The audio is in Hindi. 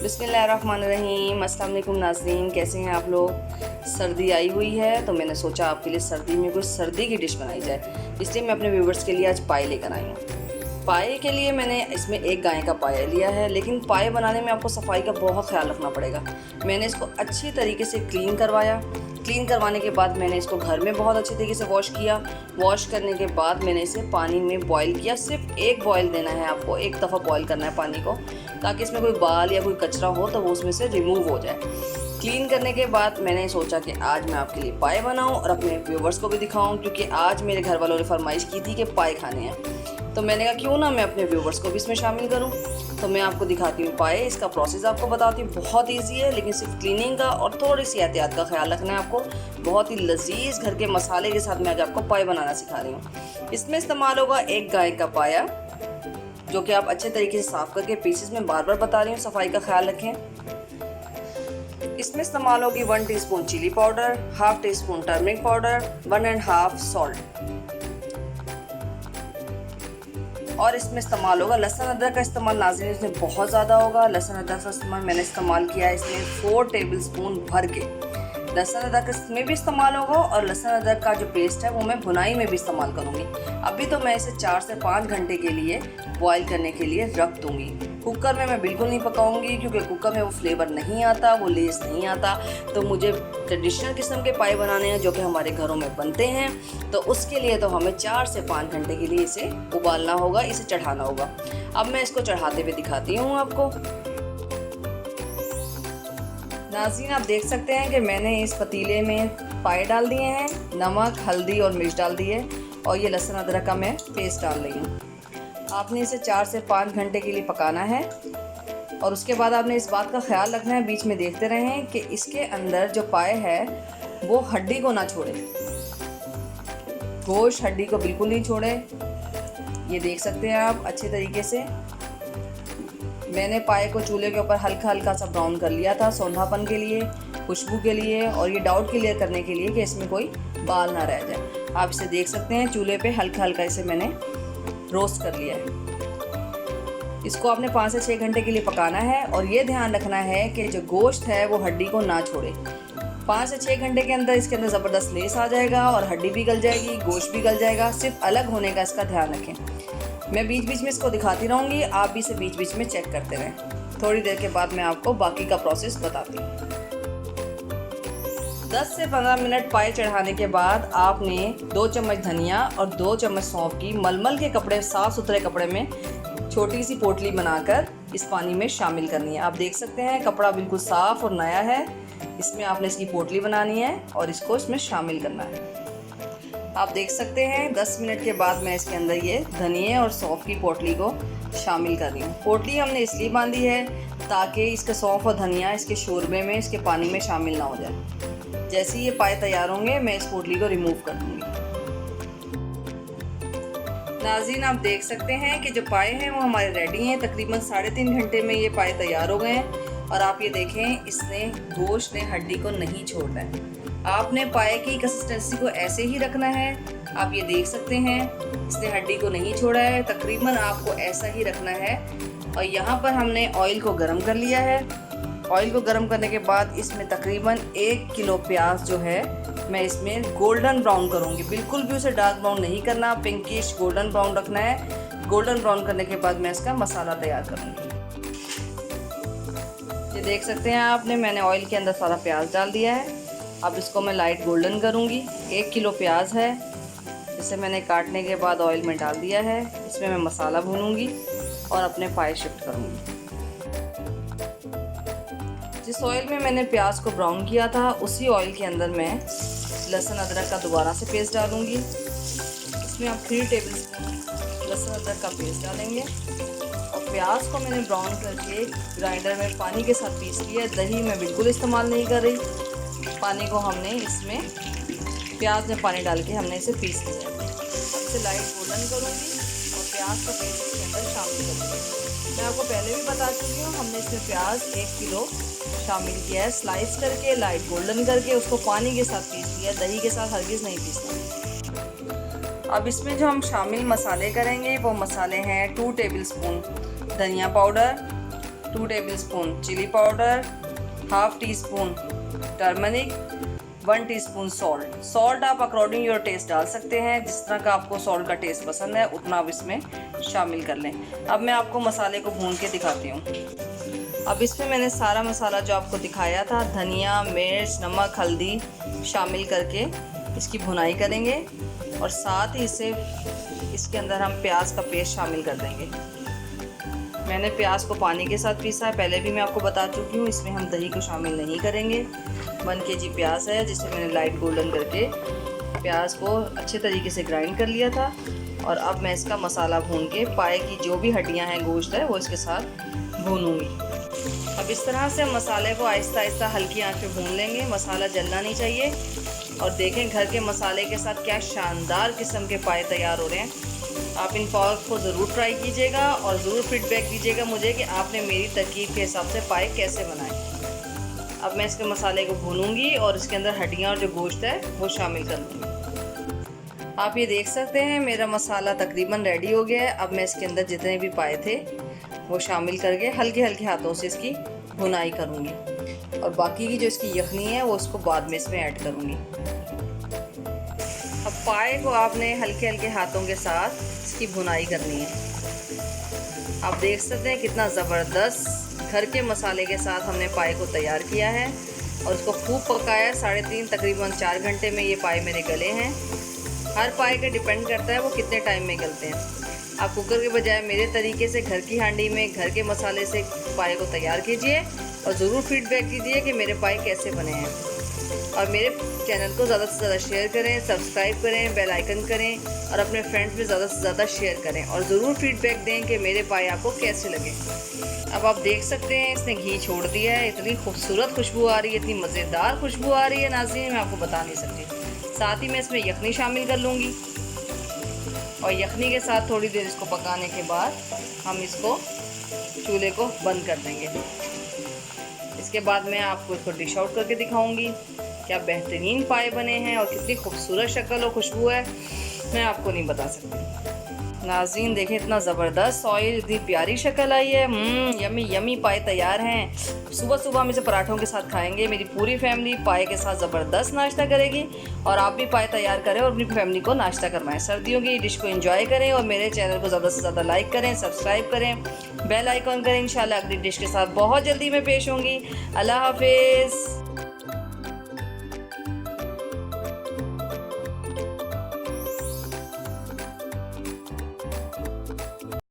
बिस्मिल्लाहिर्रहमानिर्रहीम। अस्सलाम वालेकुम नाज़रीन, कैसे हैं आप लोग। सर्दी आई हुई है तो मैंने सोचा आपके लिए सर्दी में कुछ सर्दी की डिश बनाई जाए, इसलिए मैं अपने व्यूवर्स के लिए आज पाए लेकर आई हूँ। पाए के लिए मैंने इसमें एक गाय का पाया लिया है, लेकिन पाए बनाने में आपको सफाई का बहुत ख्याल रखना पड़ेगा। मैंने इसको अच्छी तरीके से क्लीन करवाया। क्लीन करवाने के बाद मैंने इसको घर में बहुत अच्छी तरीके से वॉश किया। वॉश करने के बाद मैंने इसे पानी में बॉईल किया। सिर्फ एक बॉईल देना है आपको, एक दफ़ा बॉईल करना है पानी को, ताकि इसमें कोई बाल या कोई कचरा हो तो वो उसमें से रिमूव हो जाए। क्लीन करने के बाद मैंने सोचा कि आज मैं आपके लिए पाए बनाऊं और अपने व्यूवर्स को भी दिखाऊं, क्योंकि आज मेरे घर वालों ने फरमाइश की थी कि पाए खाने हैं। तो मैंने कहा क्यों ना मैं अपने व्यूवर्स को भी इसमें शामिल करूं। तो मैं आपको दिखाती हूँ पाए। इसका प्रोसेस आपको बताती हूँ, बहुत ईजी है, लेकिन सिर्फ क्लीनिंग का और थोड़ी सी एहतियात का ख्याल रखना है आपको। बहुत ही लजीज घर के मसाले के साथ मैं आज आपको पाए बनाना सिखा रही हूँ। इसमें इस्तेमाल होगा एक गाय का पाया, जो कि आप अच्छे तरीके से साफ़ करके पीसेस में बार बार बता रही हूँ, सफाई का ख्याल रखें। इसमें इस्तेमाल होगी 1 teaspoon chilli powder, half teaspoon turmeric powder, 1.5 salt, और इसमें इस्तेमाल होगा लहसुन अदरक का इस्तेमाल। नाज़रीन इसमें बहुत ज़्यादा होगा लहसुन अदरक का इस्तेमाल। मैंने इस्तेमाल किया है इसमें 4 टेबलस्पून भर के। लहसुन अदरक इसमें भी इस्तेमाल होगा और लहसुन अदरक का जो पेस्ट है वो मैं भुनाई में भी इस्तेमाल करूँगी। अभी तो मैं इसे 4 से 5 घंटे के लिए बॉईल करने के लिए रख दूँगी। कुकर में मैं बिल्कुल नहीं पकाऊंगी, क्योंकि कुकर में वो फ्लेवर नहीं आता, वो लेस नहीं आता। तो मुझे ट्रेडिशनल किस्म के पाए बनाने हैं जो कि हमारे घरों में बनते हैं, तो उसके लिए तो हमें 4 से 5 घंटे के लिए इसे उबालना होगा, इसे चढ़ाना होगा। अब मैं इसको चढ़ाते हुए दिखाती हूँ आपको। नाज़रीन आप देख सकते हैं कि मैंने इस पतीले में पाए डाल दिए हैं, नमक, हल्दी और मिर्च डाल दी है, और ये लहसुन अदरक का मैं पेस्ट डाल रही हूँ। आपने इसे 4 से 5 घंटे के लिए पकाना है, और उसके बाद आपने इस बात का ख्याल रखना है, बीच में देखते रहें कि इसके अंदर जो पाए है वो हड्डी को ना छोड़े। गोश्त हड्डी को बिल्कुल नहीं छोड़े। ये देख सकते हैं आप अच्छे तरीके से। मैंने पाए को चूल्हे के ऊपर हल्का हल्का सा ब्राउन कर लिया था, सौंधापन के लिए, खुशबू के लिए, और ये डाउट क्लियर करने के लिए कि इसमें कोई बाल ना रह जाए। आप इसे देख सकते हैं चूल्हे पे हल्का हल्का इसे मैंने रोस्ट कर लिया है। इसको आपने 5 से 6 घंटे के लिए पकाना है, और ये ध्यान रखना है कि जो गोश्त है वो हड्डी को ना छोड़े। 5 से 6 घंटे के अंदर इसके अंदर ज़बरदस्त लेस आ जाएगा और हड्डी भी गल जाएगी, गोश्त भी गल जाएगा। सिर्फ अलग होने का इसका ध्यान रखें। मैं बीच बीच में इसको दिखाती रहूँगी, आप भी इसे बीच बीच में चेक करते रहें। थोड़ी देर के बाद मैं आपको बाकी का प्रोसेस बताती हूँ। 10 से 15 मिनट पाए चढ़ाने के बाद आपने 2 चम्मच धनिया और 2 चम्मच सौंफ की मलमल के कपड़े, साफ़ सुथरे कपड़े में छोटी सी पोटली बनाकर इस पानी में शामिल करनी है। आप देख सकते हैं कपड़ा बिल्कुल साफ़ और नया है। इसमें आपने इसकी पोटली बनानी है और इसको इसमें शामिल करना है। आप देख सकते हैं 10 मिनट के बाद मैं इसके अंदर ये धनिया और सौंफ की पोटली को शामिल कर रही हूँ। पोटली हमने इसलिए बांधी है ताकि इसके सौंफ और धनिया इसके शोरबे में, इसके पानी में शामिल ना हो जाए। जैसे ये पाए तैयार होंगे मैं इस पोटली को रिमूव कर दूँगी। नाज़रीन आप देख सकते हैं कि जो पाए हैं वो हमारे रेडी हैं। तकरीबन 3.5 घंटे में ये पाए तैयार हो गए हैं, और आप ये देखें इसने गोश्त ने हड्डी को नहीं छोड़ना है। आपने पाए की कंसिस्टेंसी को ऐसे ही रखना है। आप ये देख सकते हैं इसने हड्डी को नहीं छोड़ा है, तकरीबन आपको ऐसा ही रखना है। और यहाँ पर हमने ऑयल को गर्म कर लिया है। ऑयल को गर्म करने के बाद इसमें तकरीबन 1 किलो प्याज जो है मैं इसमें गोल्डन ब्राउन करूँगी। बिल्कुल भी उसे डार्क ब्राउन नहीं करना, पिंकिश गोल्डन ब्राउन रखना है। गोल्डन ब्राउन करने के बाद मैं इसका मसाला तैयार करूँगी। ये देख सकते हैं आपने, मैंने ऑयल के अंदर सारा प्याज डाल दिया है। अब इसको मैं लाइट गोल्डन करूँगी। 1 किलो प्याज है, इसे मैंने काटने के बाद ऑयल में डाल दिया है। इसमें मैं मसाला भूनूंगी और अपने पाए शिफ्ट करूँगी। जिस ऑयल में मैंने प्याज को ब्राउन किया था उसी ऑयल के अंदर मैं लहसुन अदरक का दोबारा से पेस्ट डालूँगी। इसमें आप 3 टेबलस्पून लहसुन अदरक का पेस्ट डालेंगे, और प्याज को मैंने ब्राउन करके ग्राइंडर में पानी के साथ पीस लिया। दही मैं बिल्कुल इस्तेमाल नहीं कर रही। पानी को हमने इसमें प्याज में पानी डाल के हमने इसे पीस लिया। अब इसे लाइट गोल्डन करूँगी और प्याज का पेस्ट इसके अंदर शामिल करूँगी। मैं आपको पहले भी बता चुकी हूँ, हमने इसमें प्याज 1 किलो शामिल किया है। स्लाइस करके लाइट गोल्डन करके उसको पानी के साथ पीस लिया, दही के साथ हरगिज़ नहीं पीसना। अब इसमें जो हम शामिल मसाले करेंगे वो मसाले हैं 2 टेबलस्पून धनिया powder, 2 tablespoon chilli powder, half teaspoon turmeric, 1 teaspoon salt. Salt आप अकॉर्डिंग योर टेस्ट डाल सकते हैं, जिस तरह का आपको सॉल्ट का टेस्ट पसंद है उतना आप इसमें शामिल कर लें। अब मैं आपको मसाले को भून के दिखाती हूँ। अब इसमें मैंने सारा मसाला जो आपको दिखाया था, धनिया, मिर्च, नमक, हल्दी शामिल करके इसकी भुनाई करेंगे और साथ ही इसके अंदर हम प्याज का पेस्ट शामिल कर देंगे। मैंने प्याज को पानी के साथ पीसा है, पहले भी मैं आपको बता चुकी हूँ। इसमें हम दही को शामिल नहीं करेंगे। 1 kg प्याज है, जिसे मैंने लाइट गोल्डन करके प्याज को अच्छे तरीके से ग्राइंड कर लिया था। और अब मैं इसका मसाला भून के पाए की जो भी हड्डियाँ हैं, गोश्त है, वो इसके साथ भूनूंगी। अब इस तरह से हम मसाले को आहिस्ता आहिस्ता हल्की आंच पे भून लेंगे। मसाला जलना नहीं चाहिए। और देखें घर के मसाले के साथ क्या शानदार किस्म के पाए तैयार हो रहे हैं। आप इन पाव को ज़रूर ट्राई कीजिएगा और ज़रूर फीडबैक दीजिएगा मुझे कि आपने मेरी तरकीब के हिसाब से पाए कैसे बनाए। अब मैं इसके मसाले को भूनूंगी और इसके अंदर हड्डियाँ और जो गोश्त है वो शामिल कर लूँगी। आप ये देख सकते हैं मेरा मसाला तकरीबन रेडी हो गया है। अब मैं इसके अंदर जितने भी पाए थे वो शामिल करके हल्के हल्के हाथों से इसकी भुनाई करूँगी और बाकी की जो इसकी यखनी है वो उसको बाद में इसमें ऐड करूँगी। अब पाए को आपने हल्के हल्के हाथों के साथ इसकी भुनाई करनी है। आप देख सकते हैं कितना ज़बरदस्त घर के मसाले के साथ हमने पाए को तैयार किया है और इसको खूब पकाया। 3.5 तकरीबन 4 घंटे में ये पाए मेरे गले हैं। हर पाए का डिपेंड करता है वो कितने टाइम में गलते हैं। आप कुकर के बजाय मेरे तरीके से घर की हांडी में घर के मसाले से पाए को तैयार कीजिए और ज़रूर फीडबैक दीजिए कि मेरे पाए कैसे बने हैं। और मेरे चैनल को ज़्यादा से ज़्यादा शेयर करें, सब्सक्राइब करें, बेल आइकन करें और अपने फ्रेंड्स में ज़्यादा से ज़्यादा शेयर करें और ज़रूर फीडबैक दें कि मेरे पाए आपको कैसे लगे। अब आप देख सकते हैं इसने घी छोड़ दिया है। इतनी खूबसूरत खुशबू आ रही है, इतनी मज़ेदार खुशबू आ रही है नाज़रीन, मैं आपको बता नहीं सकती। साथ ही मैं इसमें यखनी शामिल कर लूँगी और यखनी के साथ थोड़ी देर इसको पकाने के बाद हम इसको चूल्हे को बंद कर देंगे। इसके बाद मैं आपको इसको डिश आउट करके दिखाऊंगी क्या बेहतरीन पाए बने हैं और कितनी खूबसूरत शक्ल और खुशबू है, मैं आपको नहीं बता सकती। नाज़रीन देखें इतना ज़बरदस्त ऑयल, इतनी प्यारी शक्ल आई है। यमी यमी पाए तैयार हैं। सुबह सुबह हम इसे पराठों के साथ खाएंगे। मेरी पूरी फैमिली पाए के साथ ज़बरदस्त नाश्ता करेगी और आप भी पाए तैयार करें और अपनी फैमिली को नाश्ता करवाएं। सर्दियों की डिश को एंजॉय करें और मेरे चैनल को ज़्यादा से ज़्यादा लाइक करें, सब्सक्राइब करें, बेल आइकॉन करें। इंशाल्लाह अगली डिश के साथ बहुत जल्दी मैं पेश होंगी। अल्लाह हाफिज़।